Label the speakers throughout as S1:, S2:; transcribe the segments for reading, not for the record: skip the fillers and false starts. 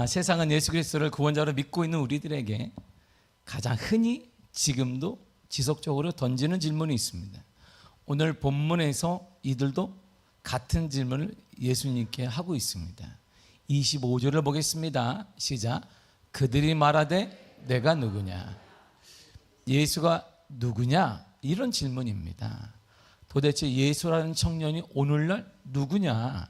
S1: 세상은 예수 그리스도를 구원자로 믿고 있는 우리들에게 가장 흔히 지금도 지속적으로 던지는 질문이 있습니다. 오늘 본문에서 이들도 같은 질문을 예수님께 하고 있습니다. 25절을 보겠습니다. 시작. 그들이 말하되 내가 누구냐? 예수가 누구냐? 이런 질문입니다. 도대체 예수라는 청년이 오늘날 누구냐?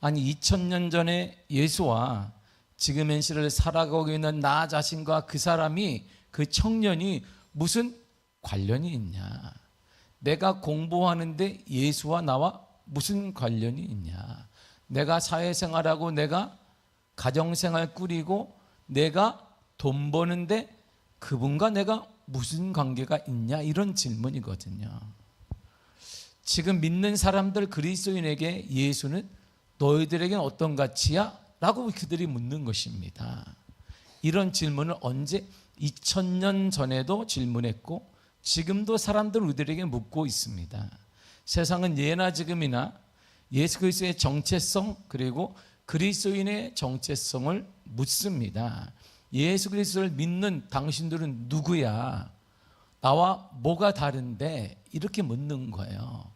S1: 아니 2000년 전에 예수와 지금 현실을 살아가고 있는 나 자신과 그 사람이, 그 청년이 무슨 관련이 있냐? 내가 공부하는데 예수와 나와 무슨 관련이 있냐? 내가 사회생활하고 내가 가정생활 꾸리고 내가 돈 버는데 그분과 내가 무슨 관계가 있냐? 이런 질문이거든요. 지금 믿는 사람들 그리스도인에게 예수는 너희들에게는 어떤 가치야? 라고 그들이 묻는 것입니다. 이런 질문을 언제 2000년 전에도 질문했고 지금도 사람들 우리들에게 묻고 있습니다. 세상은 예나 지금이나 예수 그리스도의 정체성 그리고 그리스도인의 정체성을 묻습니다. 예수 그리스도를 믿는 당신들은 누구야? 나와 뭐가 다른데? 이렇게 묻는 거예요.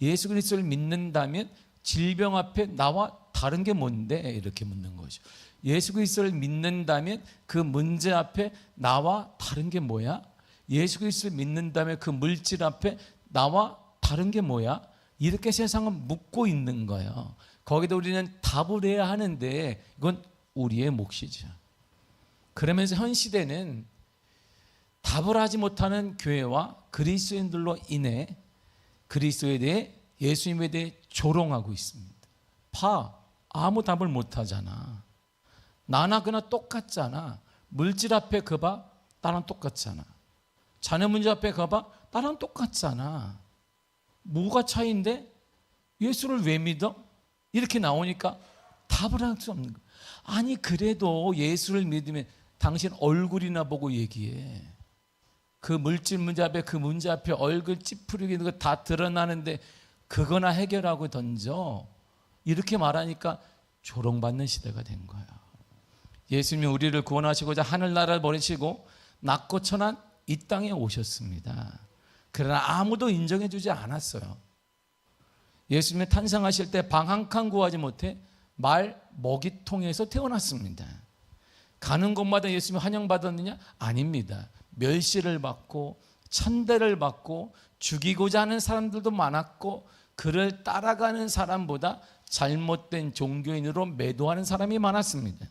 S1: 예수 그리스도를 믿는다면 질병 앞에 나와 다른 게 뭔데? 이렇게 묻는 거죠. 예수 그리스도를 믿는다면 그 문제 앞에 나와 다른 게 뭐야? 예수 그리스도를 믿는다면 그 물질 앞에 나와 다른 게 뭐야? 이렇게 세상은 묻고 있는 거예요. 거기다 우리는 답을 해야 하는데 이건 우리의 몫이죠. 그러면서 현 시대는 답을 하지 못하는 교회와 그리스도인들로 인해 그리스도에 대해, 예수님에 대해 조롱하고 있습니다. 아무 답을 못하잖아. 나나 그나 똑같잖아. 물질 앞에 거봐, 나랑 똑같잖아. 자녀 문제 앞에 거봐, 나랑 똑같잖아. 뭐가 차이인데? 예수를 왜 믿어? 이렇게 나오니까 답을 할 수 없는 거야. 아니 그래도 예수를 믿으면 당신 얼굴이나 보고 얘기해. 그 물질 문제 앞에, 그 문제 앞에 얼굴 찌푸리는 거 다 드러나는데 그거나 해결하고 던져. 이렇게 말하니까 조롱받는 시대가 된 거야. 예수님이 우리를 구원하시고자 하늘나라를 버리시고 낮고 천한 이 땅에 오셨습니다. 그러나 아무도 인정해 주지 않았어요. 예수님이 탄생하실 때 방 한 칸 구하지 못해 말 먹이통에서 태어났습니다. 가는 곳마다 예수님이 환영받았느냐? 아닙니다. 멸시를 받고 천대를 받고 죽이고자 하는 사람들도 많았고 그를 따라가는 사람보다 잘못된 종교인으로 매도하는 사람이 많았습니다.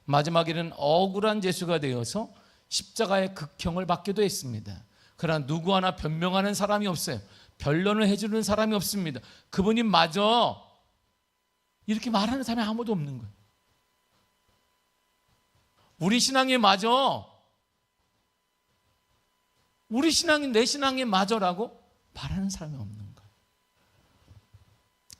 S1: 마지막에는 억울한 죄수가 되어서 십자가의 극형을 받기도 했습니다. 그러나 누구 하나 변명하는 사람이 없어요. 변론을 해주는 사람이 없습니다. 그분이 맞아, 이렇게 말하는 사람이 아무도 없는 거예요. 우리 신앙이 맞아, 우리 신앙이 내 신앙이 맞아라고 말하는 사람이 없는 거예요.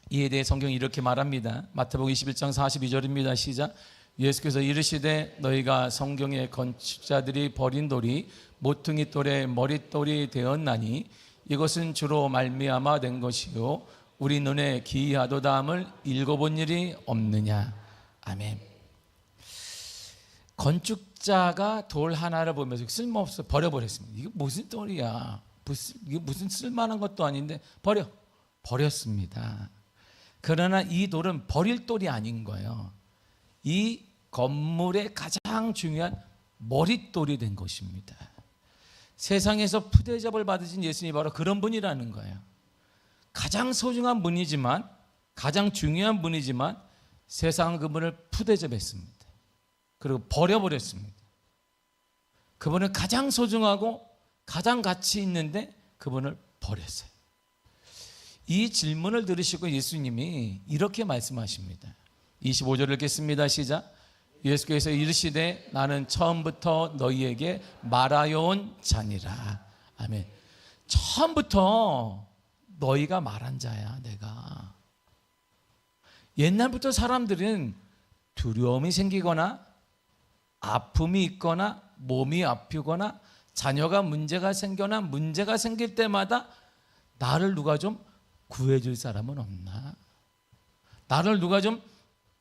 S1: 이에 대해 성경이 이렇게 말합니다. 마태복음 21장 42절입니다. 시작. 예수께서 이르시되 너희가 성경의 건축자들이 버린 돌이 모퉁이 돌의 머릿돌이 되었나니 이것은 주로 말미암아 된 것이요 우리 눈에 기이하도다함을 읽어본 일이 없느냐. 아멘. 건축자가 돌 하나를 보면서 쓸모없어 버려버렸습니다. 이게 무슨 돌이야, 이게 무슨 쓸만한 것도 아닌데 버렸습니다. 그러나 이 돌은 버릴 돌이 아닌 거예요. 이 건물의 가장 중요한 머릿돌이 된 것입니다. 세상에서 푸대접을 받으신 예수님이 바로 그런 분이라는 거예요. 가장 소중한 분이지만, 가장 중요한 분이지만 세상은 그분을 푸대접했습니다. 그리고 버려버렸습니다. 그분은 가장 소중하고 가장 가치 있는데 그분을 버렸어요. 이 질문을 들으시고 예수님이 이렇게 말씀하십니다. 25절을 읽겠습니다. 시작. 예수께서 이르시되 나는 처음부터 너희에게 말하여 온 자니라. 아멘. 처음부터 너희가 말한 자야. 내가. 옛날부터 사람들은 두려움이 생기거나 아픔이 있거나 몸이 아프거나 자녀가 문제가 생겨나 문제가 생길 때마다 나를 누가 좀 구해줄 사람은 없나? 나를 누가 좀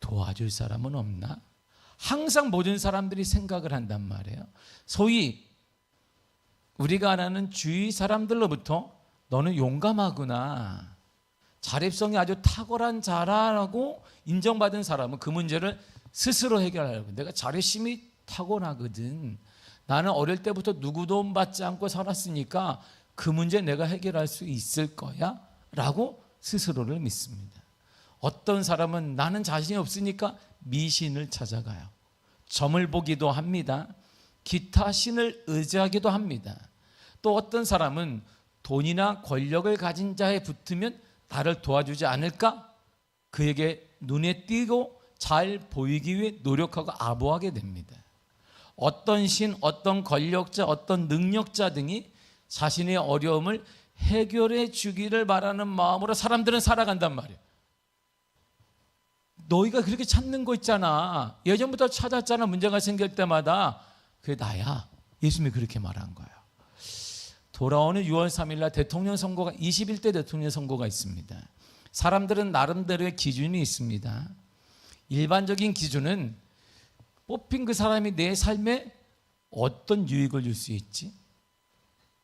S1: 도와줄 사람은 없나? 항상 모든 사람들이 생각을 한단 말이에요. 소위 우리가 아는 주위 사람들로부터 너는 용감하구나, 자립성이 아주 탁월한 자라고 인정받은 사람은 그 문제를 스스로 해결하려고, 내가 자립심이 타고나거든, 나는 어릴 때부터 누구 도움 받지 않고 살았으니까 그 문제 내가 해결할 수 있을 거야 라고 스스로를 믿습니다. 어떤 사람은 나는 자신이 없으니까 미신을 찾아가요. 점을 보기도 합니다. 기타 신을 의지하기도 합니다. 또 어떤 사람은 돈이나 권력을 가진 자에 붙으면 나를 도와주지 않을까? 그에게 눈에 띄고 잘 보이기 위해 노력하고 아부하게 됩니다. 어떤 신, 어떤 권력자, 어떤 능력자 등이 자신의 어려움을 해결해 주기를 바라는 마음으로 사람들은 살아간단 말이에요. 너희가 그렇게 찾는 거 있잖아, 예전부터 찾았잖아, 문제가 생길 때마다. 그게 나야. 예수님이 그렇게 말한 거예요. 돌아오는 6월 3일 날 대통령 선거가, 21대 대통령 선거가 있습니다. 사람들은 나름대로의 기준이 있습니다. 일반적인 기준은 뽑힌 그 사람이 내 삶에 어떤 유익을 줄 수 있지?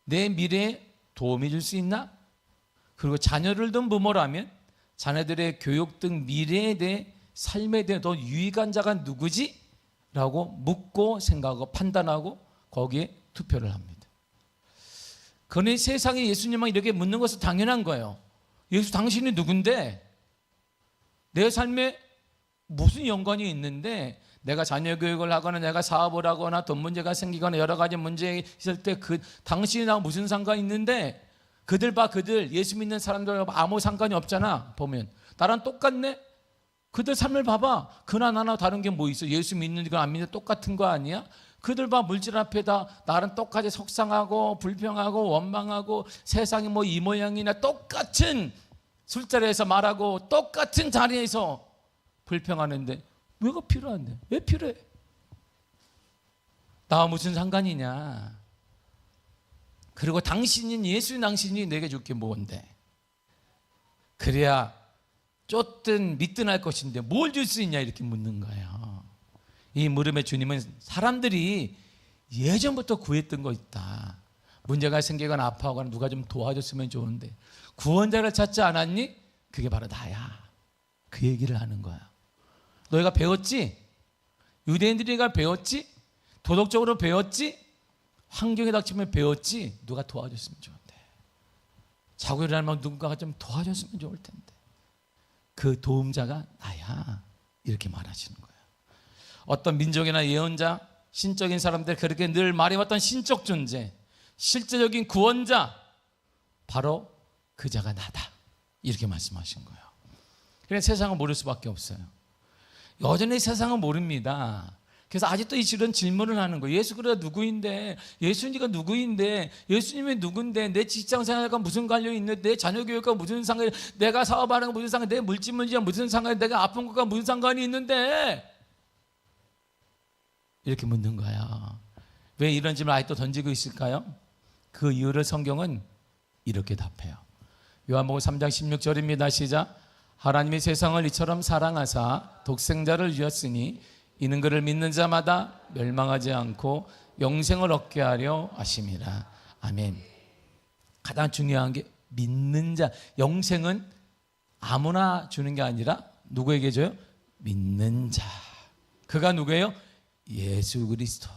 S1: 내 미래에 도움이 줄 수 있나? 그리고 자녀를 둔 부모라면 자녀들의 교육 등 미래에 대해, 삶에 대해 더 유익한 자가 누구지? 라고 묻고 생각하고 판단하고 거기에 투표를 합니다. 그러니 세상에 예수님만 이렇게 묻는 것은 당연한 거예요. 예수 당신이 누군데? 내 삶에 무슨 연관이 있는데? 내가 자녀 교육을 하거나 내가 사업을 하거나 돈 문제가 생기거나 여러 가지 문제 있을 때 그 당신이 나랑 무슨 상관이 있는데? 그들 봐, 그들 예수 믿는 사람들하고 아무 상관이 없잖아. 보면 나랑 똑같네. 그들 삶을 봐봐. 그나 나나 다른 게 뭐 있어? 예수 믿는 거 안 믿는 거 똑같은 거 아니야? 그들 봐, 물질 앞에다 나랑 똑같이 속상하고 불평하고 원망하고 세상이 뭐 이 모양이나 똑같은 술자리에서 말하고 똑같은 자리에서 불평하는데 왜가 필요한데? 왜 필요해? 나와 무슨 상관이냐? 그리고 당신인 예수, 당신이 내게 줄 게 뭔데? 그래야 쫓든 믿든 할 것인데 뭘 줄 수 있냐? 이렇게 묻는 거예요. 이 물음에 주님은 사람들이 예전부터 구했던 거 있다. 문제가 생기거나 아파하거나 누가 좀 도와줬으면 좋은데 구원자를 찾지 않았니? 그게 바로 나야. 그 얘기를 하는 거야. 너희가 배웠지? 유대인들이가 배웠지? 도덕적으로 배웠지? 환경에 닥치면 배웠지? 누가 도와줬으면 좋은데. 자고 일어나면 누군가가 좀 도와줬으면 좋을 텐데. 그 도움자가 나야. 이렇게 말하시는 거예요. 어떤 민족이나 예언자, 신적인 사람들 그렇게 늘 말해왔던 신적 존재, 실제적인 구원자, 바로 그 자가 나다. 이렇게 말씀하신 거예요. 그래서 세상은 모를 수밖에 없어요. 여전히 세상은 모릅니다. 그래서 아직도 이런 질문을 하는 거예요. 예수 그래 누구인데? 예수님이 누구인데? 예수님이 누군데? 내 직장 생활과 무슨 관련이 있는데? 내 자녀 교육과 무슨 상관이? 내가 사업하는 거 무슨 상관이? 내 물질 문제와 무슨 상관이? 내가 아픈 것과 무슨 상관이 있는데? 이렇게 묻는 거야. 왜 이런 질문을 아직도 던지고 있을까요? 그 이유를 성경은 이렇게 답해요. 요한복음 3장 16절입니다. 시작. 하나님이 세상을 이처럼 사랑하사 독생자를 주었으니 이는 그를 믿는 자마다 멸망하지 않고 영생을 얻게 하려 하심이라. 아멘. 가장 중요한 게 믿는 자. 영생은 아무나 주는 게 아니라 누구에게 줘요? 믿는 자. 그가 누구예요? 예수 그리스도.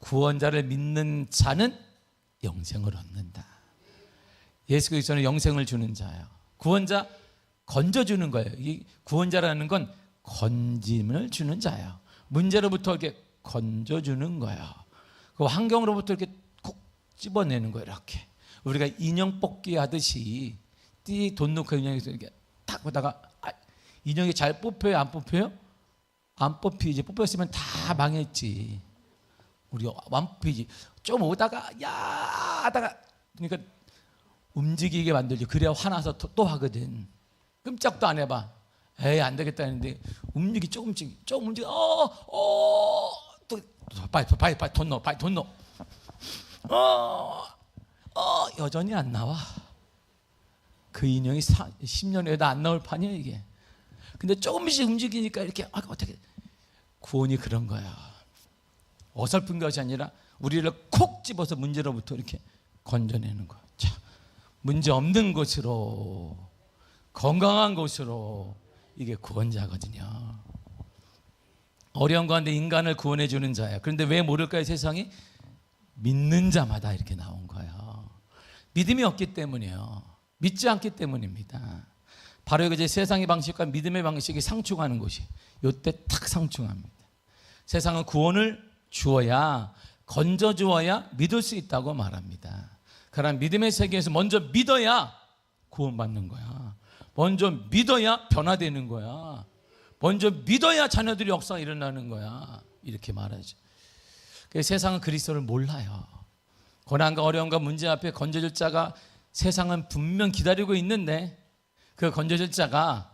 S1: 구원자를 믿는 자는 영생을 얻는다. 예수 그리스도는 영생을 주는 자예요. 구원자 건져주는 거예요. 이 구원자라는 건 건짐을 주는 자예요. 문제로부터 이렇게 건져주는 거예요. 그 환경으로부터 이렇게 콕 집어내는 거예요. 이렇게 우리가 인형 뽑기 하듯이 띠 돈 넣고 인형에서 이렇게 딱 보다가 인형이 잘 뽑혀요? 안 뽑혀요? 안 뽑히지. 뽑혔으면 다 망했지. 우리가 안 뽑히지. 좀 오다가 야 하다가 그러니까 움직이게 만들지. 그래야 화나서 또 하거든. 끔짝도 안 해봐. 에이 안 되겠다 했는데 조금씩 조금 움직여. 또 빨리 돈 넣어. 빨리 돈 넣어. 여전히 안 나와. 그 인형이 10년 후에도 안 나올 판이야 이게. 근데 조금씩 움직이니까 이렇게 어떻게 구원이 그런 거야. 어설픈 것이 아니라 우리를 콕 집어서 문제로부터 이렇게 건져내는 거야. 자, 문제 없는 곳으로, 건강한 곳으로, 이게 구원자거든요. 어려운 가운데 인간을 구원해 주는 자야. 그런데 왜 모를까요? 세상이 믿는 자마다 이렇게 나온 거예요. 믿음이 없기 때문이에요. 믿지 않기 때문입니다. 바로 이제 세상의 방식과 믿음의 방식이 상충하는 곳이 이때 탁 상충합니다. 세상은 구원을 주어야, 건져 주어야 믿을 수 있다고 말합니다. 그러나 믿음의 세계에서 먼저 믿어야 구원받는 거야. 먼저 믿어야 변화되는 거야. 먼저 믿어야 자녀들이 역사가 일어나는 거야. 이렇게 말하죠. 세상은 그리스도를 몰라요. 고난과 어려움과 문제 앞에 건져줄 자가 세상은 분명 기다리고 있는데, 그 건져줄 자가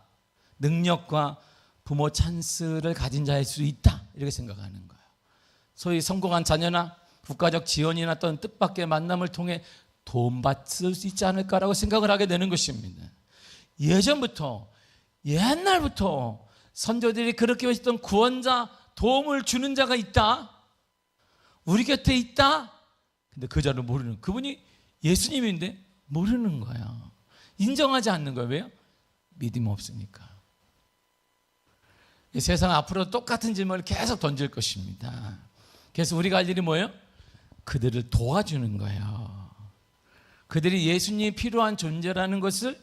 S1: 능력과 부모 찬스를 가진 자일 수 있다, 이렇게 생각하는 거예요. 소위 성공한 자녀나 국가적 지원이나 또는 뜻밖의 만남을 통해 도움받을 수 있지 않을까라고 생각을 하게 되는 것입니다. 예전부터, 옛날부터 선조들이 그렇게 외쳤던 구원자, 도움을 주는 자가 있다, 우리 곁에 있다. 근데 그 자를 모르는, 그분이 예수님인데 모르는 거야. 인정하지 않는 거예요. 왜요? 믿음이 없으니까. 이 세상 앞으로 똑같은 질문을 계속 던질 것입니다. 그래서 우리가 할 일이 뭐예요? 그들을 도와주는 거예요. 그들이 예수님이 필요한 존재라는 것을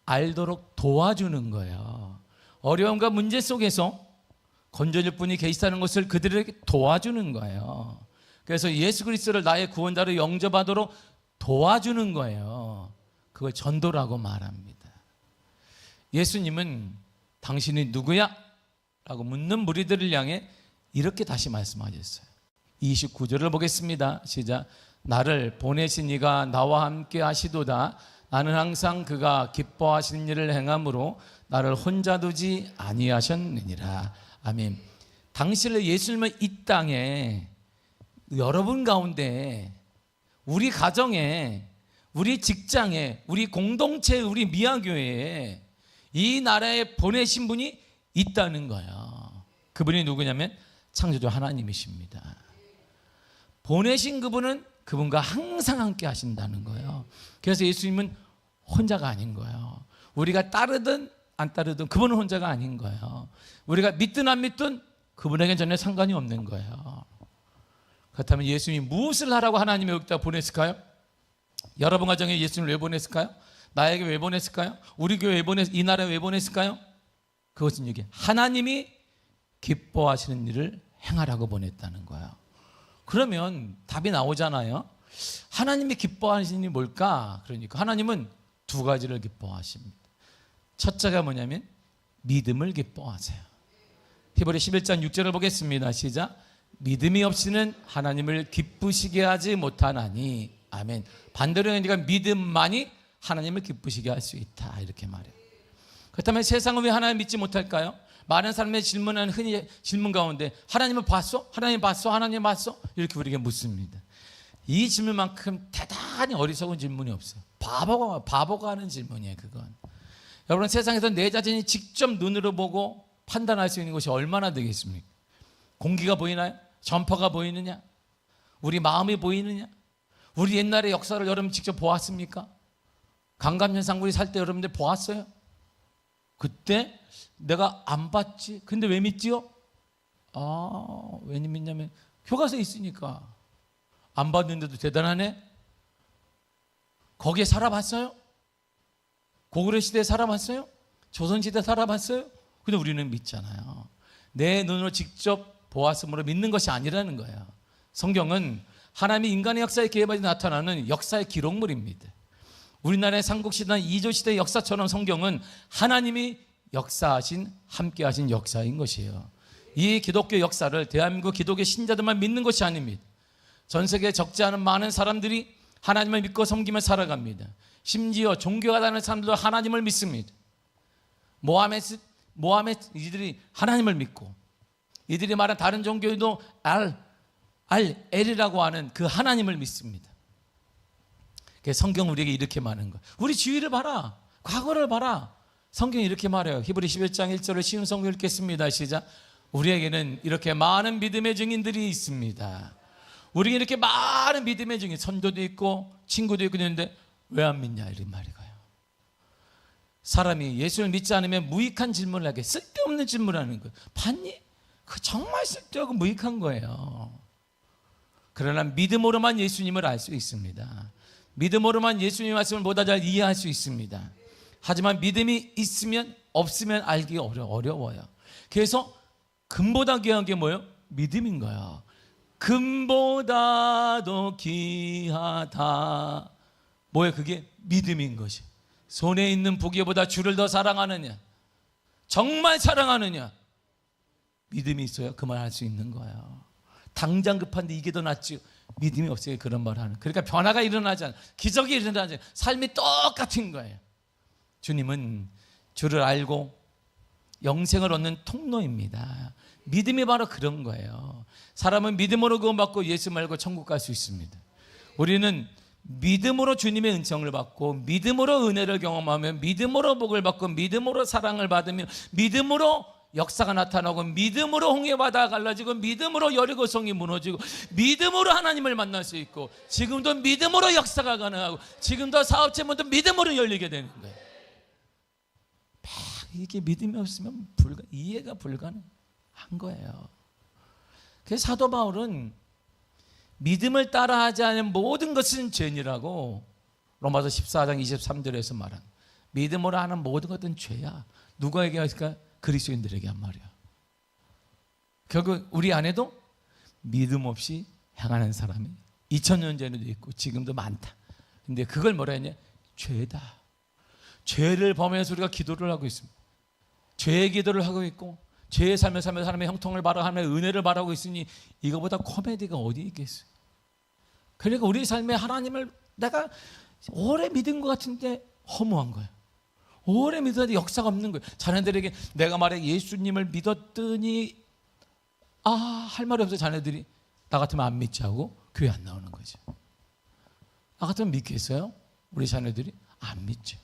S1: 알도록 도와주는 거예요. 어려움과 문제 속에서 건져줄 분이 계시다는 것을 그들에게 도와주는 거예요. 그래서 예수 그리스도를 나의 구원자로 영접하도록 도와주는 거예요. 그걸 전도라고 말합니다. 예수님은 당신이 누구야? 라고 묻는 무리들을 향해 이렇게 다시 말씀하셨어요. 29절을 보겠습니다. 시작. 나를 보내신 이가 나와 함께 하시도다. 나는 항상 그가 기뻐하시는 일을 행함으로 나를 혼자 두지 아니하셨느니라. 아멘. 당신을, 예수님은 이 땅에 여러분 가운데, 우리 가정에, 우리 직장에, 우리 공동체에, 우리 미아교회에, 이 나라에 보내신 분이 있다는 거예요. 그분이 누구냐면 창조주 하나님이십니다. 보내신 그분은 그분과 항상 함께 하신다는 거예요. 그래서 예수님은 혼자가 아닌 거예요. 우리가 따르든 안 따르든 그분은 혼자가 아닌 거예요. 우리가 믿든 안 믿든 그분에게는 전혀 상관이 없는 거예요. 그렇다면 예수님이 무엇을 하라고 하나님이 여기다 보냈을까요? 여러분 가정에 예수님을 왜 보냈을까요? 나에게 왜 보냈을까요? 우리 교회 왜 보냈을까요? 이 나라에 왜 보냈을까요? 그것은 여기 하나님이 기뻐하시는 일을 행하라고 보냈다는 거예요. 그러면 답이 나오잖아요. 하나님이 기뻐하시는 일이 뭘까? 그러니까 하나님은 두 가지를 기뻐하십니다. 첫째가 뭐냐면 믿음을 기뻐하세요. 히브리 11장 6절을 보겠습니다. 시작. 믿음이 없이는 하나님을 기쁘시게 하지 못하나니. 아멘. 반대로 하니까 믿음만이 하나님을 기쁘시게 할 수 있다, 이렇게 말해요. 그렇다면 세상은 왜 하나님 믿지 못할까요? 많은 사람의 질문은 흔히 질문 가운데 하나님을 봤어? 하나님 봤어? 하나님 봤어? 이렇게 우리에게 묻습니다. 이 질문만큼 대단히 어리석은 질문이 없어요. 바보가 하는 질문이에요, 그건. 여러분, 세상에서 내 자신이 직접 눈으로 보고 판단할 수 있는 것이 얼마나 되겠습니까? 공기가 보이나요? 전파가 보이느냐? 우리 마음이 보이느냐? 우리 옛날의 역사를 여러분 직접 보았습니까? 강감현상 우리 살 때 여러분들 보았어요? 그때 내가 안 봤지? 근데 왜 믿지요? 왜 믿냐면 교과서에 있으니까. 안 봤는데도 대단하네? 거기에 살아봤어요? 고구려 시대에 살아봤어요? 조선시대에 살아봤어요? 근데 우리는 믿잖아요. 내 눈으로 직접 보았으므로 믿는 것이 아니라는 거예요. 성경은 하나님이 인간의 역사에 개입하여 나타나는 역사의 기록물입니다. 우리나라의 삼국시대나 이조시대의 역사처럼 성경은 하나님이 역사하신, 함께하신 역사인 것이에요. 이 기독교 역사를 대한민국 기독교 신자들만 믿는 것이 아닙니다. 전 세계에 적지 않은 많은 사람들이 하나님을 믿고 섬기며 살아갑니다. 심지어 종교가 다니는 사람들도 하나님을 믿습니다. 모하메드 이들이 하나님을 믿고, 이들이 말한 다른 종교도 엘이라고 하는 그 하나님을 믿습니다. 성경은 우리에게 이렇게 말하는 거예요. 우리 주위를 봐라, 과거를 봐라. 성경이 이렇게 말해요. 히브리 11장 1절을 쉬운 성경 읽겠습니다. 시작. 우리에게는 이렇게 많은 믿음의 증인들이 있습니다. 우리에게 이렇게 많은 믿음의 증인, 선도도 있고 친구도 있고 있는데 왜 안 믿냐 이런 말이 가요. 사람이 예수를 믿지 않으면 무익한 질문을 하게, 쓸데없는 질문을 하는 거예요. 봤니? 그 정말 쓸데없고 무익한 거예요. 그러나 믿음으로만 예수님을 알 수 있습니다. 믿음으로만 예수님의 말씀을 보다 잘 이해할 수 있습니다. 하지만 믿음이 있으면 없으면 알기 어려워요. 그래서 금보다 귀한 게 뭐예요? 믿음인 거야. 금보다도 귀하다. 뭐예요? 그게 믿음인 것이. 손에 있는 부귀보다 주를 더 사랑하느냐? 정말 사랑하느냐? 믿음이 있어야 그 말 할 수 있는 거예요. 당장 급한데 이게 더 낫지. 믿음이 없어야 그런 말 하는. 그러니까 변화가 일어나지 않아요. 기적이 일어나지 않아요. 삶이 똑같은 거예요. 주님은 주를 알고 영생을 얻는 통로입니다. 믿음이 바로 그런 거예요. 사람은 믿음으로 구원받고 예수 말고 천국 갈 수 있습니다. 우리는 믿음으로 주님의 은총을 받고 믿음으로 은혜를 경험하며 믿음으로 복을 받고 믿음으로 사랑을 받으며 믿음으로 역사가 나타나고 믿음으로 홍해바다가 갈라지고 믿음으로 여리고성이 무너지고 믿음으로 하나님을 만날 수 있고 지금도 믿음으로 역사가 가능하고 지금도 사업체문도 믿음으로 열리게 되는 거예요. 이게 믿음이 없으면 이해가 불가능한 거예요. 그래서 사도 바울은 믿음을 따라하지 않은 모든 것은 죄니라고 로마서 14장 23절에서 말한, 믿음으로 하는 모든 것은 죄야. 누가 얘기할까? 그리스도인들에게 한 말이야. 결국 우리 안에도 믿음 없이 행하는 사람이 2000년 전에도 있고 지금도 많다. 근데 그걸 뭐라 했냐? 죄다. 죄를 범해서 우리가 기도를 하고 있습니다. 죄의 기도를 하고 있고 죄의 삶을 살며 사람의 형통을 바라하며 은혜를 바라고 있으니 이거보다 코미디가 어디 있겠어요? 그러니까 우리 삶에 하나님을 내가 오래 믿은 것 같은데 허무한 거예요. 오래 믿었는데 역사가 없는 거예요. 자녀들에게 내가 말해 예수님을 믿었더니 할 말이 없어요. 자녀들이 나 같으면 안 믿지 하고 교회 안 나오는 거죠. 나 같으면 믿겠어요? 우리 자녀들이 안 믿죠.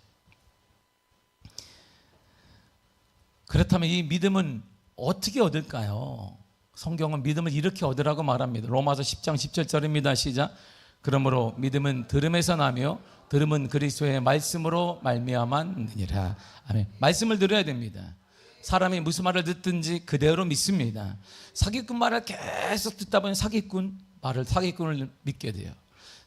S1: 그렇다면 이 믿음은 어떻게 얻을까요? 성경은 믿음을 이렇게 얻으라고 말합니다. 로마서 10장 17절입니다. 시작. 그러므로 믿음은 들음에서 나며 들음은 그리스도의 말씀으로 말미암았느니라. 아멘. 말씀을 들어야 됩니다. 사람이 무슨 말을 듣든지 그대로 믿습니다. 사기꾼 말을 계속 듣다 보면 사기꾼을 믿게 돼요.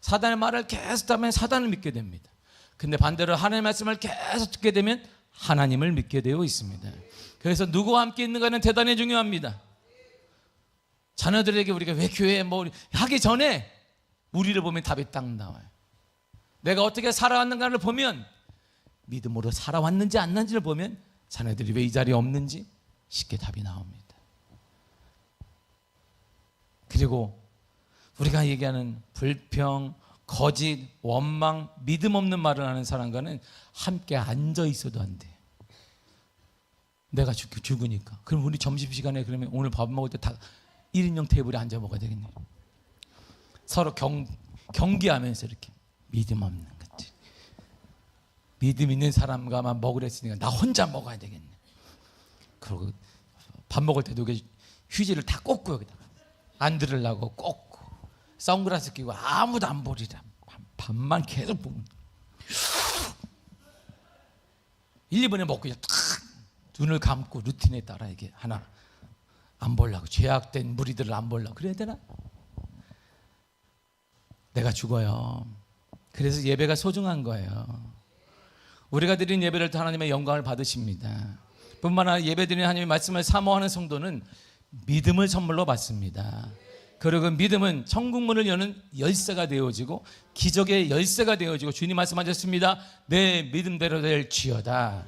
S1: 사단의 말을 계속 듣다 보면 사단을 믿게 됩니다. 근데 반대로 하나님의 말씀을 계속 듣게 되면 하나님을 믿게 되어 있습니다. 그래서 누구와 함께 있는가는 대단히 중요합니다. 자녀들에게 우리가 왜 교회에 하기 전에 우리를 보면 답이 딱 나와요. 내가 어떻게 살아왔는가를 보면, 믿음으로 살아왔는지 안 났는지를 보면 자녀들이 왜 이 자리에 없는지 쉽게 답이 나옵니다. 그리고 우리가 얘기하는 불평, 거짓, 원망, 믿음 없는 말을 하는 사람과는 함께 앉아 있어도 안 돼. 내가 죽으니까. 그럼 우리 점심시간에 그러면 오늘 밥 먹을 때 다 1인용 테이블에 앉아 먹어야 되겠네. 서로 경계하면서 이렇게 믿음 없는 거지. 믿음 있는 사람과만 먹으랬으니까 나 혼자 먹어야 되겠네. 그리고 밥 먹을 때도 휴지를 다 꽂고 여기다가 안 들으려고 꽂고 선글라스 끼고 아무도 안 보리라. 밥만 계속 보면 1, 2분에 먹고 탁 눈을 감고 루틴에 따라 이게 하나 안 보려고, 죄악된 무리들을 안 보려고 그래야 되나? 내가 죽어요. 그래서 예배가 소중한 거예요. 우리가 드린 예배를 통해 하나님의 영광을 받으십니다. 뿐만 아니라 예배 드리는 하나님의 말씀을 사모하는 성도는 믿음을 선물로 받습니다. 그리고 믿음은 천국문을 여는 열쇠가 되어지고 기적의 열쇠가 되어지고, 주님 말씀하셨습니다. 내 믿음대로 될지어다.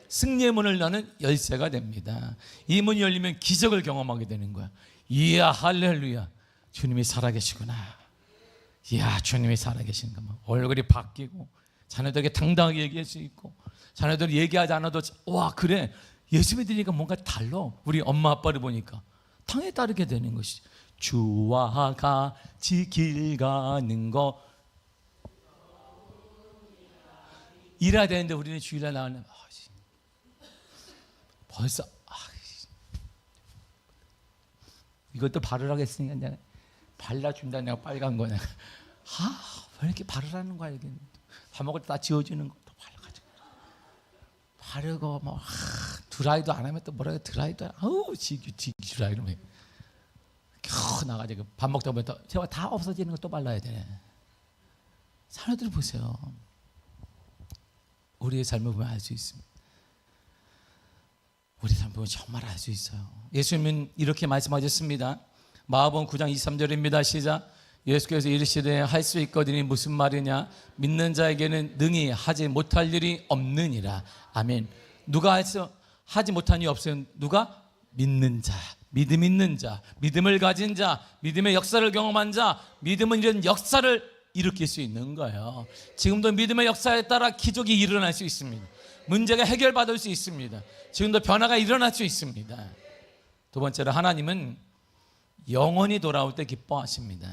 S1: 승리의 문을 여는 열쇠가 됩니다. 이 문이 열리면 기적을 경험하게 되는 거야. 이야, 할렐루야, 주님이 살아계시구나. 이야, 주님이 살아계시는가. 얼굴이 바뀌고 자녀들에게 당당하게 얘기할 수 있고, 자녀들이 얘기하지 않아도 와, 그래, 예수 믿으니까 뭔가 달라. 우리 엄마 아빠를 보니까 당에 따르게 되는 것이죠. 주와 같이 길 가는 거. 일해야 되는데 우리는 주일날 나가는 벌써 이것도 바르라겠으니까 내가 발라준다. 내가 빨간 거 내가 왜 이렇게 바르라는 거야. 이게 밥 먹을 때 다 지워지는 것도 발라가지고 바르고 뭐 드라이도 안 하면 또 뭐라 해. 드라이도 안 아우 지기 드라이로 해. 겨우 나가지고 밥 먹다 보면 또 제가 다 없어지는 거 또 발라야 되네. 사람들 보세요. 우리의 삶을 보면 알 수 있습니다. 우리 삶을 보면 정말 알 수 있어요. 예수님은 이렇게 말씀하셨습니다. 마가복음 9장 23절입니다. 시작. 예수께서 이르시되 할 수 있거든이 무슨 말이냐. 믿는 자에게는 능히 하지 못할 일이 없느니라. 아멘. 누가 하지 못한 일이 없어요? 누가? 믿는 자, 믿음 있는 자, 믿음을 가진 자, 믿음의 역사를 경험한 자. 믿음은 이런 역사를 일으킬 수 있는 거예요. 지금도 믿음의 역사에 따라 기적이 일어날 수 있습니다. 문제가 해결받을 수 있습니다. 지금도 변화가 일어날 수 있습니다. 두 번째로 하나님은 영혼이 돌아올 때 기뻐하십니다.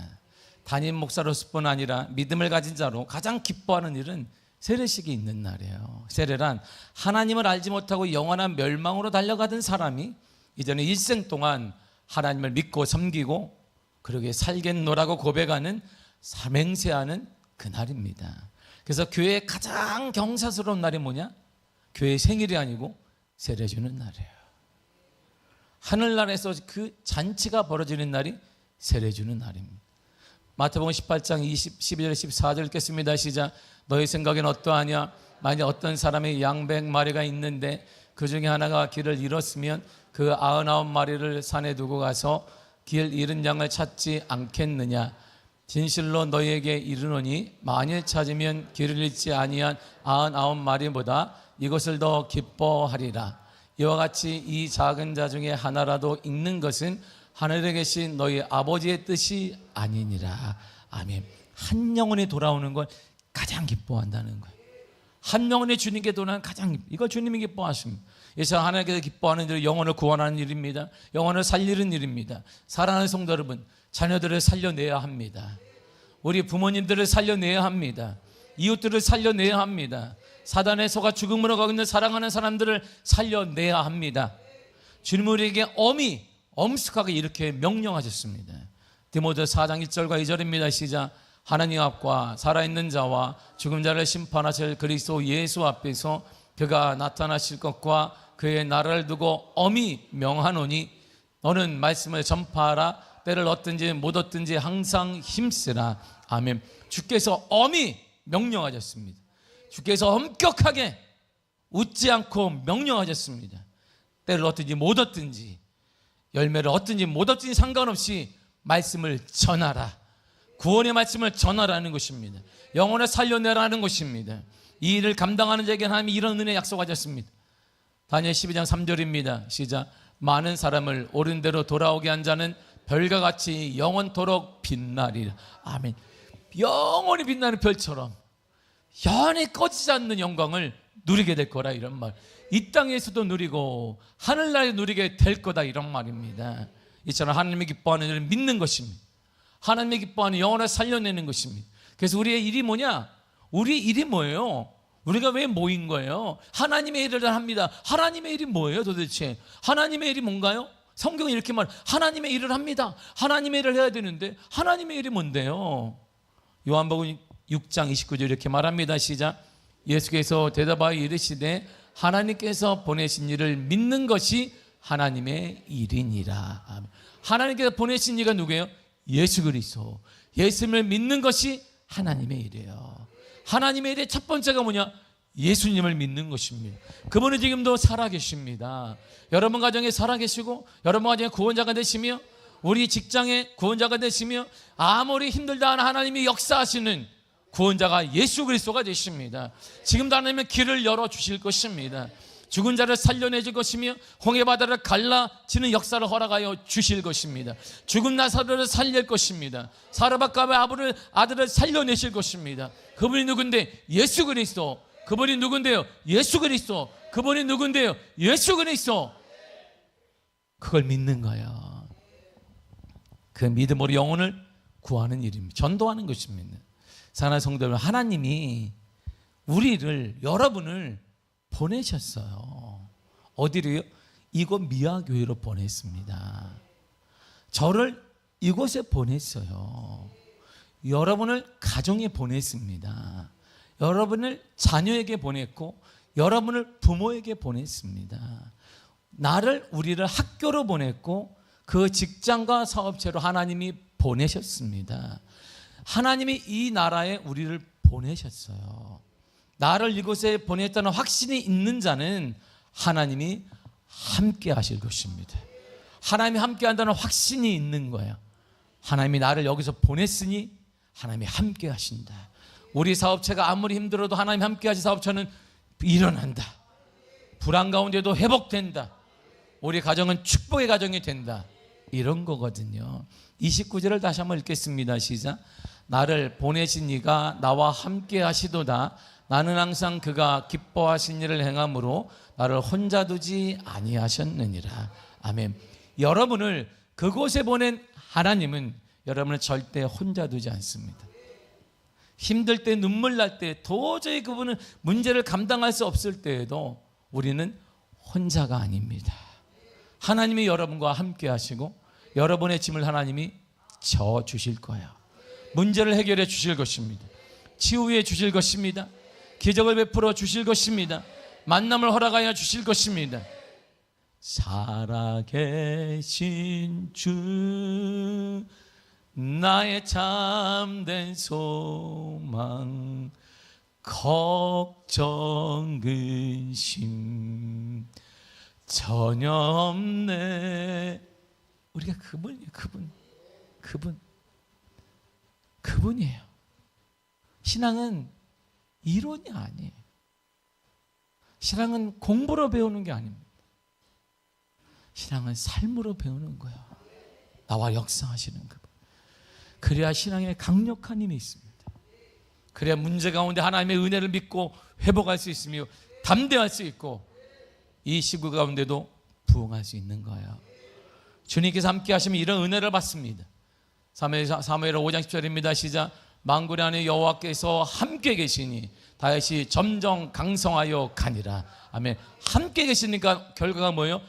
S1: 담임 목사로서뿐 아니라 믿음을 가진 자로 가장 기뻐하는 일은 세례식이 있는 날이에요. 세례란 하나님을 알지 못하고 영원한 멸망으로 달려가던 사람이 이제는 일생 동안 하나님을 믿고 섬기고 그러게 살겠노라고 고백하는 삼행세하는 그날입니다. 그래서 교회의 가장 경사스러운 날이 뭐냐? 교회의 생일이 아니고 세례 주는 날이에요. 하늘나라에서 그 잔치가 벌어지는 날이 세례 주는 날입니다. 마태복음 18장 12절 14절 읽겠습니다. 시작. 너희 생각엔 어떠하냐? 만약 어떤 사람의 양 100마리가 있는데 그 중에 하나가 길을 잃었으면 그 99마리를 산에 두고 가서 길 잃은 양을 찾지 않겠느냐? 진실로 너희에게 이르노니 만일 찾으면 길을 잃지 아니한 99마리보다 이것을 더 기뻐하리라. 이와 같이 이 작은 자 중에 하나라도 읽는 것은 하늘에 계신 너희 아버지의 뜻이 아니니라. 아멘. 한 영혼이 돌아오는 걸 가장 기뻐한다는 거예요. 한 영혼이 주님께 돌아오는 가장 이걸 주님이 기뻐하십니다. 예수 하나님께서 기뻐하는 일은 영혼을 구원하는 일입니다. 영혼을 살리는 일입니다. 사랑하는 성도 여러분, 자녀들을 살려내야 합니다. 우리 부모님들을 살려내야 합니다. 이웃들을 살려내야 합니다. 사단의 소가 죽음으로 가고 있는 사랑하는 사람들을 살려내야 합니다. 주님 우리에게 엄숙하게 이렇게 명령하셨습니다. 디모데 4장 1절과 2절입니다. 시작. 하나님 앞과 살아있는 자와 죽은 자를 심판하실 그리스도 예수 앞에서 그가 나타나실 것과 그의 나라를 두고 엄히 명하노니 너는 말씀을 전파하라. 때를 얻든지 못 얻든지 항상 힘쓰라. 아멘. 주께서 엄히 명령하셨습니다. 주께서 엄격하게 웃지 않고 명령하셨습니다. 때를 얻든지 못 얻든지 열매를 얻든지 못 얻든지 상관없이 말씀을 전하라. 구원의 말씀을 전하라는 것입니다. 영혼을 살려내라는 것입니다. 이 일을 감당하는 자에게 하나님이 이런 은혜 약속하셨습니다. 다니엘 12장 3절입니다. 시작. 많은 사람을 옳은 대로 돌아오게 한 자는 별과 같이 영원토록 빛나리라. 아멘. 영원히 빛나는 별처럼 영원히 꺼지지 않는 영광을 누리게 될 거라 이런 말. 이 땅에서도 누리고 하늘나라에 누리게 될 거다 이런 말입니다. 이처럼 하나님이 기뻐하는 일을 믿는 것입니다. 하나님이 기뻐하는 영혼을 살려내는 것입니다. 그래서 우리의 일이 뭐냐? 우리 일이 뭐예요? 우리가 왜 모인 거예요? 하나님의 일을 합니다. 하나님의 일이 뭐예요 도대체? 하나님의 일이 뭔가요? 성경이 이렇게 말 하나님의 일을 합니다. 하나님의 일을 해야 되는데 하나님의 일이 뭔데요? 요한복음 6장 29절 이렇게 말합니다. 시작. 예수께서 대답하여 이르시되 하나님께서 보내신 일을 믿는 것이 하나님의 일이니라. 아멘. 하나님께서 보내신 이가 누구예요? 예수 그리스도. 예수님을 믿는 것이 하나님의 일이에요. 하나님의 일의 첫 번째가 뭐냐? 예수님을 믿는 것입니다. 그분은 지금도 살아계십니다. 여러분 가정에 살아계시고 여러분 가정에 구원자가 되시며 우리 직장에 구원자가 되시며 아무리 힘들다 하는 하나님이 역사하시는 구원자가 예수 그리스도가 되십니다. 지금도 하나님은 길을 열어주실 것입니다. 죽은 자를 살려내줄 것이며 홍해바다를 갈라지는 역사를 허락하여 주실 것입니다. 죽은 나사로를 살릴 것입니다. 사르밧가의 아들을 살려내실 것입니다. 그분이 누군데? 예수 그리스도. 그분이 누군데요? 예수 그리스도. 그분이 누군데요? 예수 그리스도. 그걸 믿는 거예요. 그 믿음으로 영혼을 구하는 일입니다. 전도하는 것입니다. 사랑하는 성도 여러분, 하나님이 우리를 여러분을 보내셨어요. 어디로요? 이곳 미아교회로 보냈습니다. 저를 이곳에 보냈어요. 여러분을 가정에 보냈습니다. 여러분을 자녀에게 보냈고 여러분을 부모에게 보냈습니다. 우리를 학교로 보냈고 그 직장과 사업체로 하나님이 보내셨습니다. 하나님이 이 나라에 우리를 보내셨어요. 나를 이곳에 보냈다는 확신이 있는 자는 하나님이 함께 하실 것입니다. 하나님이 함께 한다는 확신이 있는 거예요. 하나님이 나를 여기서 보냈으니 하나님이 함께 하신다. 우리 사업체가 아무리 힘들어도 하나님이 함께 하신 사업체는 일어난다. 불안 가운데도 회복된다. 우리 가정은 축복의 가정이 된다. 이런 거거든요. 29절을 다시 한번 읽겠습니다. 시작. 나를 보내신 이가 나와 함께 하시도다. 나는 항상 그가 기뻐하신 일을 행함으로 나를 혼자 두지 아니하셨느니라. 아멘. 여러분을 그곳에 보낸 하나님은 여러분을 절대 혼자 두지 않습니다. 힘들 때, 눈물 날 때, 도저히 그분은 문제를 감당할 수 없을 때에도 우리는 혼자가 아닙니다. 하나님이 여러분과 함께 하시고 여러분의 짐을 하나님이 져 주실 거예요. 문제를 해결해 주실 것입니다. 치유해 주실 것입니다. 기적을 베풀어 주실 것입니다. 만남을 허락하여 주실 것입니다. 살아계신 주 나의 참된 소망 걱정 근심 전혀 없네. 우리가 그분이에요. 그분이에요. 신앙은 이론이 아니에요. 신앙은 공부로 배우는 게 아닙니다. 신앙은 삶으로 배우는 거예요. 나와 역사하시는 그분. 그래야 신앙에 강력한 힘이 있습니다. 그래야 문제 가운데 하나님의 은혜를 믿고 회복할 수 있으며 담대할 수 있고 이 시국 가운데도 부응할 수 있는 거예요. 주님께서 함께 하시면 이런 은혜를 받습니다. 사무엘하 5장 10절입니다. 시작. 만군의 하나님 여호와께서 함께 계시니 다윗이 점점 강성하여 가니라. 아멘. 함께 계시니까 결과가 뭐예요?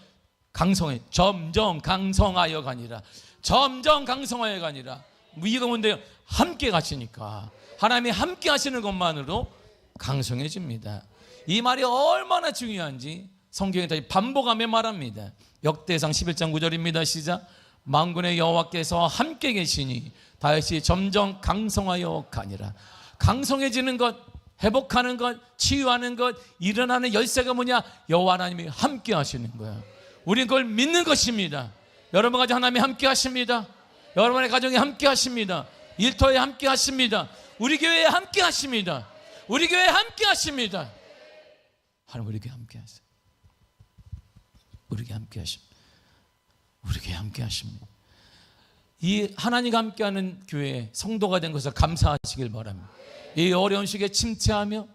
S1: 강성해. 점점 강성하여 가니라. 점점 강성하여 가니라. 이거 뭔데요? 함께 가시니까 하나님이 함께 하시는 것만으로 강성해집니다. 이 말이 얼마나 중요한지 성경에 다시 반복하며 말합니다. 역대상 11장 9절입니다. 시작. 만군의 여호와께서 함께 계시니 다윗이 점점 강성하여 가니라. 강성해지는 것, 회복하는 것, 치유하는 것, 일어나는 열쇠가 뭐냐? 여호와 하나님이 함께 하시는 거예요. 우리는 그걸 믿는 것입니다. 여러분 가정 하나님이 함께 하십니다. 여러분의 가정에 함께 하십니다. 일터에 함께 하십니다. 우리 교회에 함께 하십니다. 우리 교회에 함께 하십니다. 하나님 우리 교회 함께 하세요. 우리 교회 함께 하십니다. 우리 교회 함께 하십니다. 이 하나님과 함께하는 교회 성도가 된 것을 감사하시길 바랍니다. 이 어려운 시기에 침체하며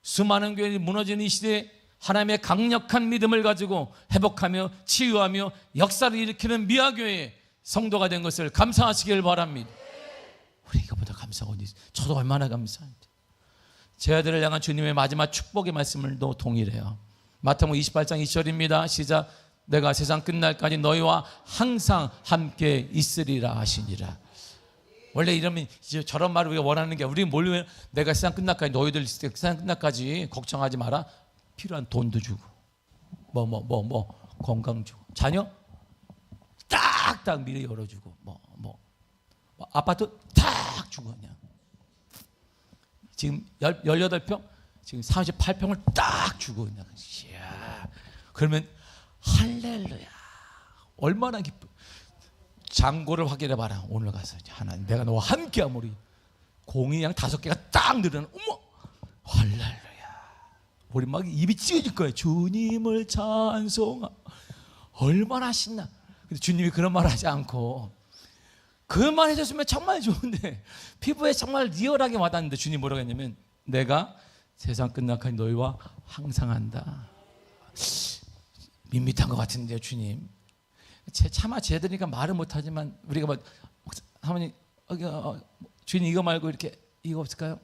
S1: 수많은 교회들이 무너지는 이 시대에 하나님의 강력한 믿음을 가지고 회복하며 치유하며 역사를 일으키는 미아교회의 성도가 된 것을 감사하시길 바랍니다. 우리 이거보다 감사가 어디 있어요? 저도 얼마나 감사한지. 제 아들을 향한 주님의 마지막 축복의 말씀을도 동일해요. 마태복음 28장 2절입니다. 시작. 내가 세상 끝날까지 너희와 항상 함께 있으리라 하시니라. 원래 이러면 이제 저런 말을 우리가 원하는 게 우리 모르면 내가 세상 끝날까지 너희들 있을 때 세상 끝날까지 걱정하지 마라. 필요한 돈도 주고 건강 주고 자녀 딱딱 미리 열어주고 아파트 딱 주고 그냥 지금 18평 지금 38평을 딱 주고 그냥 이야. 그러면 할렐루야 얼마나 기뻐. 장고를 확인해 봐라. 오늘 가서 하나님 내가 너와 함께하므로 공이 양 5개가 딱 늘어나. 어머 할렐루야. 우리 막 입이 찢어질 거예요. 주님을 찬송하. 얼마나 신나. 근데 주님이 그런 말 하지 않고 그만 해줬으면 정말 좋은데 피부에 정말 리얼하게 와닿는데 주님 뭐라고 했냐면 내가 세상 끝날까지 너희와 항상 한다. 밋밋한 것 같은데요 주님. 차마 쟤들이니까 말을 못하지만 우리가 뭐 사모님 주님 이거 말고 이렇게 이거 없을까요?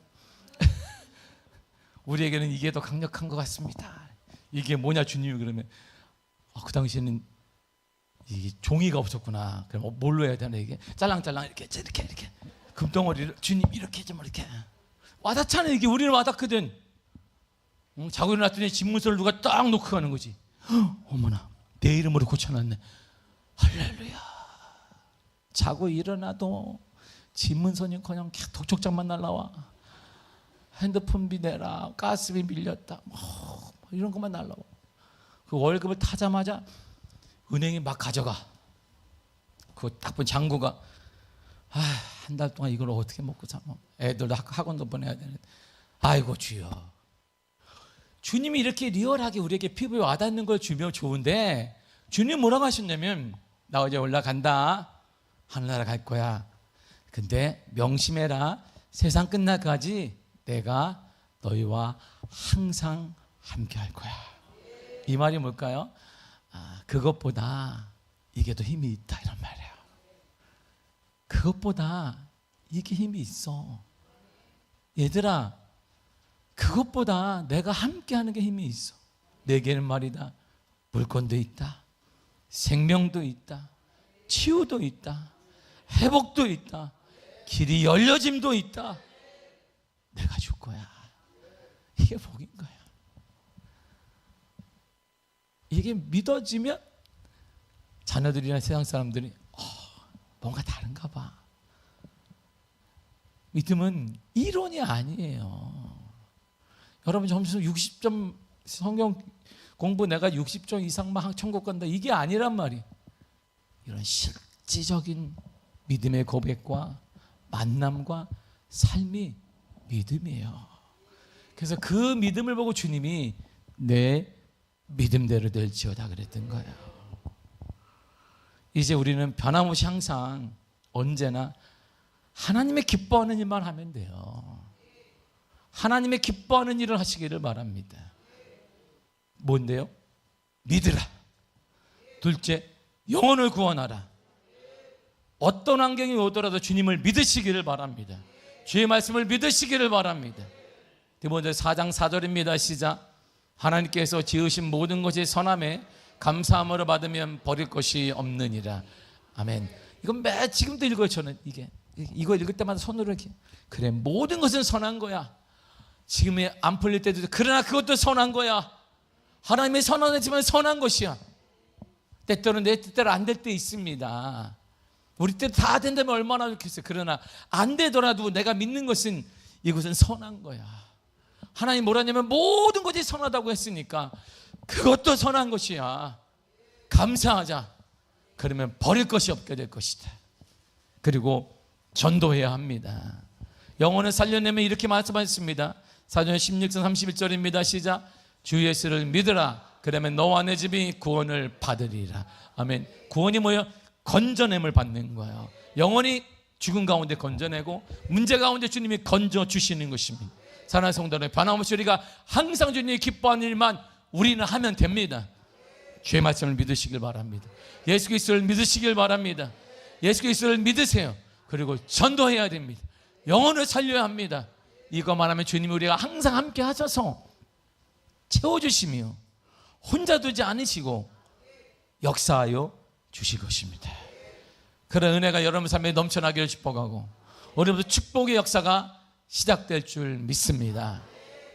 S1: 우리에게는 이게 더 강력한 것 같습니다. 이게 뭐냐 주님이 그러면 그 당시에는 이게 종이가 없었구나. 그럼 뭘로 해야 되나 이게 짤랑짤랑 이렇게 금덩어리를 주님 이렇게 좀 이렇게 와닿잖아. 이게 우리는 와닿거든. 자고 일어났더니 집문서를 누가 딱 놓고 가는 거지. 어머나 내 이름으로 고쳐놨네. 할렐루야. 자고 일어나도 집문서는커녕 독촉장만 날라와. 핸드폰비 내라, 가스비 밀렸다, 뭐 이런 것만 날라와. 그 월급을 타자마자 은행에 막 가져가. 그 딱 본 장구가 한 달 동안 이걸 어떻게 먹고 살아? 애들도 학원도 보내야 되는데. 아이고 주여. 주님이 이렇게 리얼하게 우리에게 피부에 와닿는 걸 주면 좋은데 주님 뭐라고 하셨냐면 나 이제 올라간다. 하늘나라 갈 거야. 근데 명심해라. 세상 끝날까지 내가 너희와 항상 함께 할 거야. 이 말이 뭘까요? 그것보다 이게 더 힘이 있다 이런 말이에요. 그것보다 이게 힘이 있어. 얘들아, 그것보다 내가 함께 하는 게 힘이 있어. 내게는 말이다, 물건도 있다, 생명도 있다, 치유도 있다, 회복도 있다, 길이 열려짐도 있다. 내가 줄 거야. 이게 복인 거야. 이게 믿어지면 자녀들이나 세상 사람들이 뭔가 다른가 봐. 믿음은 이론이 아니에요. 여러분 점수 60점 성경 공부 내가 60점 이상만 천국 간다 이게 아니란 말이에요. 이런 실질적인 믿음의 고백과 만남과 삶이 믿음이에요. 그래서 그 믿음을 보고 주님이 내 믿음대로 될지어다 그랬던 거예요. 이제 우리는 변함없이 항상 언제나 하나님의 기뻐하는 일만 하면 돼요. 하나님의 기뻐하는 일을 하시기를 바랍니다. 뭔데요? 믿으라. 둘째, 영혼을 구원하라. 어떤 환경이 오더라도 주님을 믿으시기를 바랍니다. 주의 말씀을 믿으시기를 바랍니다. 디모데 4장 4절입니다. 시작. 하나님께서 지으신 모든 것이 선함에 감사함으로 받으면 버릴 것이 없느니라. 아멘. 이건 매 지금도 읽어요. 저는 이거 읽을 때마다 손으로 이렇게 그래 모든 것은 선한 거야. 지금에 안 풀릴 때도 그러나 그것도 선한 거야. 하나님의 선언했지만 선한 것이야. 때때로는 내 뜻대로 안 될 때 있습니다. 우리 때 다 된다면 얼마나 좋겠어요. 그러나 안 되더라도 내가 믿는 것은 이것은 선한 거야. 하나님 뭐라냐면 모든 것이 선하다고 했으니까 그것도 선한 것이야. 감사하자. 그러면 버릴 것이 없게 될 것이다. 그리고 전도해야 합니다. 영혼을 살려내면 이렇게 말씀하셨습니다. 사도행 16장 31절입니다. 시작. 주 예수를 믿으라. 그러면 너와 내 집이 구원을 받으리라. 아멘. 구원이 뭐예요? 건져냄을 받는 거예요. 영혼이 죽은 가운데 건져내고 문제 가운데 주님이 건져주시는 것입니다. 사랑하는 성도 여러분, 변함없이 우리가 항상 주님이 기뻐하는 일만 우리는 하면 됩니다. 주의 말씀을 믿으시길 바랍니다. 예수 그리스도를 믿으시길 바랍니다. 예수 그리스도를 믿으세요. 그리고 전도해야 됩니다. 영혼을 살려야 합니다. 이것만 하면 주님이 우리가 항상 함께 하셔서 채워주시며 혼자 두지 않으시고 역사하여 주실 것입니다. 그런 은혜가 여러분 삶에 넘쳐나기를 축복하고 오늘부터 축복의 역사가 시작될 줄 믿습니다.